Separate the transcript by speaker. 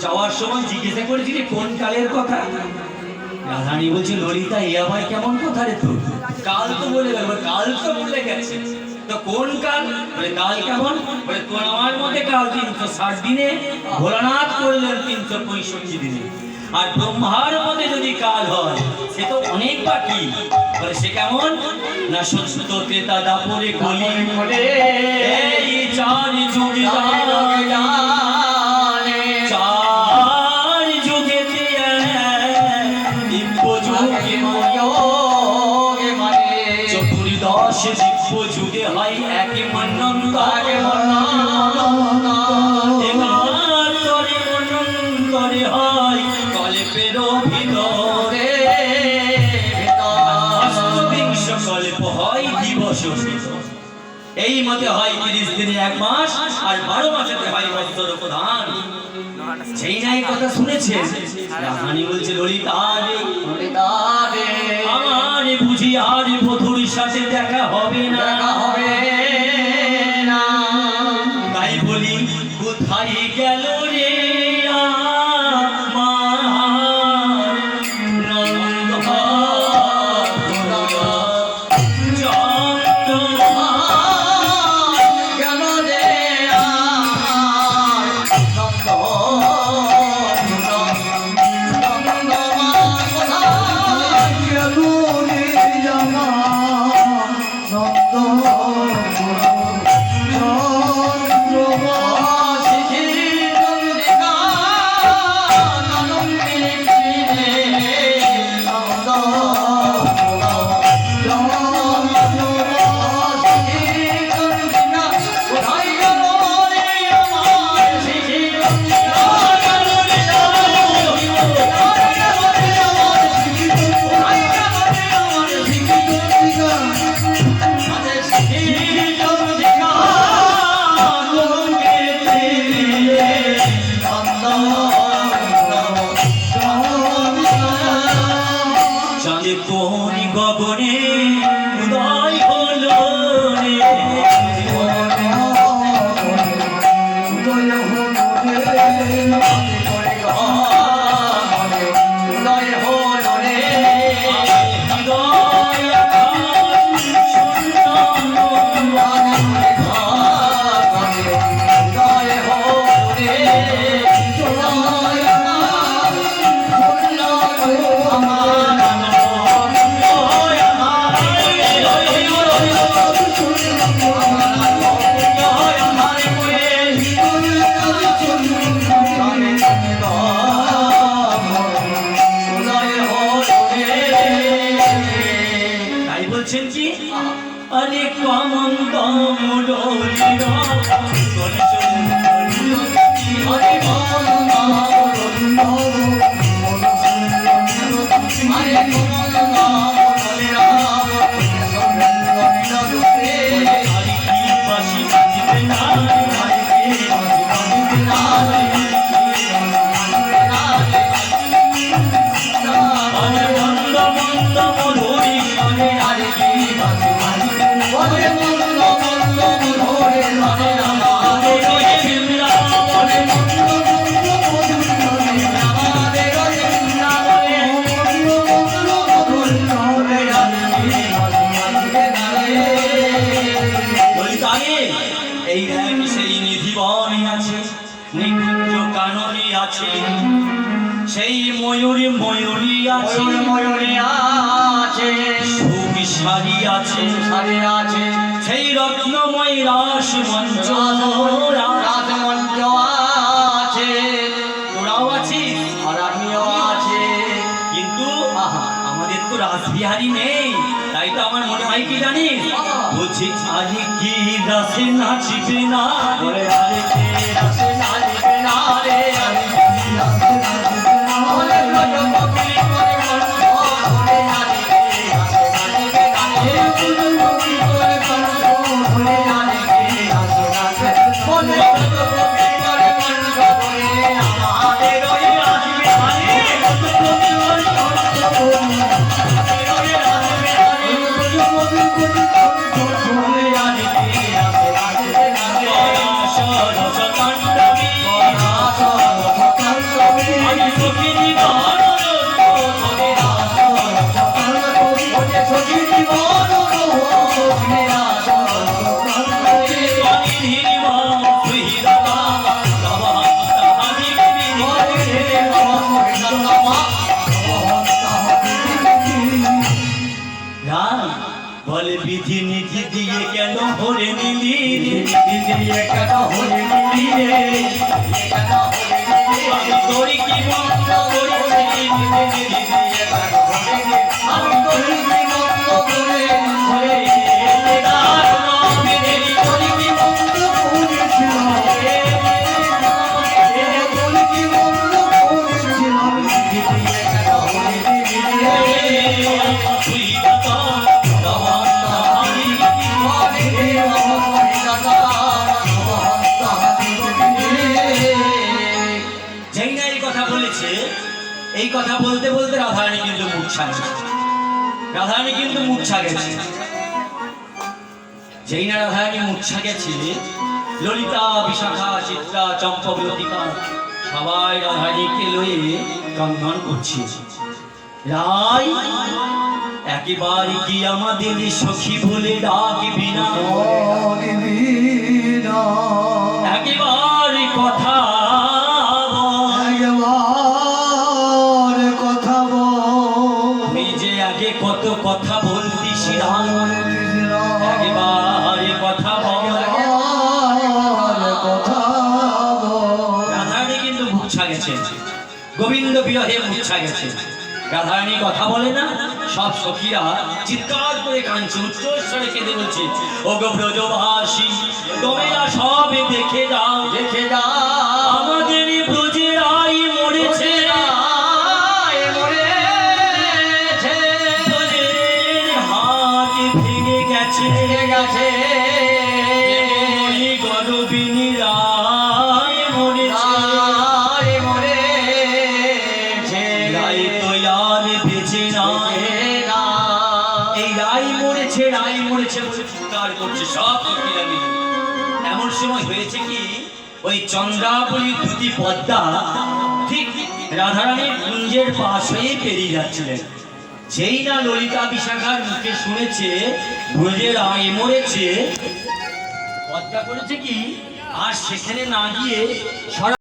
Speaker 1: যাওয়ার সময় জিজ্ঞাসা করেছিলি কোন কালের কথা? রাধারানী বলছে ললিতা এ আবার কেমন কথা রে তোর? কাল তো বলে গেল, কাল তো বলে গেছে, তো কোন কাল? বলে কাল কেমন? বলে তোর আমার মতে কাল 360 দিনে, ভোলানাথ করলেন 365 দিনে, আর ব্রহ্মার মতে যদি কাল হয় সে তো অনেক বাকি। বলে সে কেমন? না সত্য ত্রেতা দাপরে কলি, এই 4 যুগে যুগে হয় একে মন্বন্তরে হয় কল্পের ভিতরে, অষ্টবিংশ কল্প হয় দিবস, এই মতে হয় 30 দিনে 1 মাস, আর 12 মাসেতে হয় বৎসর প্রধান। সেই নাই কথা শুনেছেন? রাধারানী বলছে ললিতা রে, আমার বুঝি আর বধূর সাথে দেখা হবে না, তাই বলি কোথায় গেল রে সেই ময়ূরী ময়ূরী আছে, সুবিশালী আছে, সেই রত্নময় রাস মঞ্চ আছে, তোরাও আছিস আর আমিও আছে, কিন্তু আমাদের তো রাসবিহারী নেই। তাই তো আমার মনে হয় কি জানিস, বলছি আজ কি রাসে নাচবে না, আরে কি রাসে নাচবে না রে, বলে বিধি নীতি দিয়ে কেন হরে নিলি
Speaker 2: দিয়ে কেন হরে নিলি রে কেন হরে নিলি
Speaker 1: আমি তোর কি মন্দ করেছি
Speaker 2: আমি তোর কি মন্দ করে
Speaker 1: হরে তার নামে
Speaker 2: তোর কি মন্দ করেছিলাম তোর কি মন্দ করেছিলাম দিয়ে কেন হরে নিলি রে
Speaker 1: তুই দাতা যেই না এই কথা বলেছে, এই কথা বলতে বলতে রাধারানী কিন্তু মূর্ছা গেছে। রাধারানী কিন্তু মূর্ছা গেছে। যেই না রাধারানী মূর্ছা গেছে, ললিতা, বিশাখা, চিত্রা, চম্পক, লতিকা সবাই রাধারানীকে লয়ে কান্নান করছে। রাই একেবারে কি আমাদের সখী বলে ডাকবি না, একেবারে কথা তুই যে আগে কত কথা বলতিস একেবারে কথা বল। রাধারানী কিন্তু মূর্ছা গেছে, গোবিন্দ বিরহে মূর্ছা গেছে। রাধারানী কথা বলে না, সব সখীরা চিৎকার করে কাঁদছে, উচ্চস্বরে কেঁদে বলছে, ও গো ব্রজবাসী তোমরা সব দেখে যাও,
Speaker 2: দেখে যা
Speaker 1: আমাদের ব্রজেরাই মরেছে, ব্রজের হাত ভেঙে গেছে, ওই গরবিনী রায় মরেছে, রায় তো আর বেঁচে নাই, এই রায় মরেছে, রায় মরেছে বলে চিৎকার করছে সব সখীরা মিলে। এমন সময় হয়েছে কি, ওই চন্দ্রাবলী দুটি পদ্মা ঠিক রাধারানীর কুঞ্জের পাশ হয়ে পেরিয়ে যাচ্ছিলেন। যেই না ললিতা বিশাখার মুখে শুনেছে ব্রজের রায় মরেছে, পদ্মা করেছে কি, আর সেখানে না গিয়ে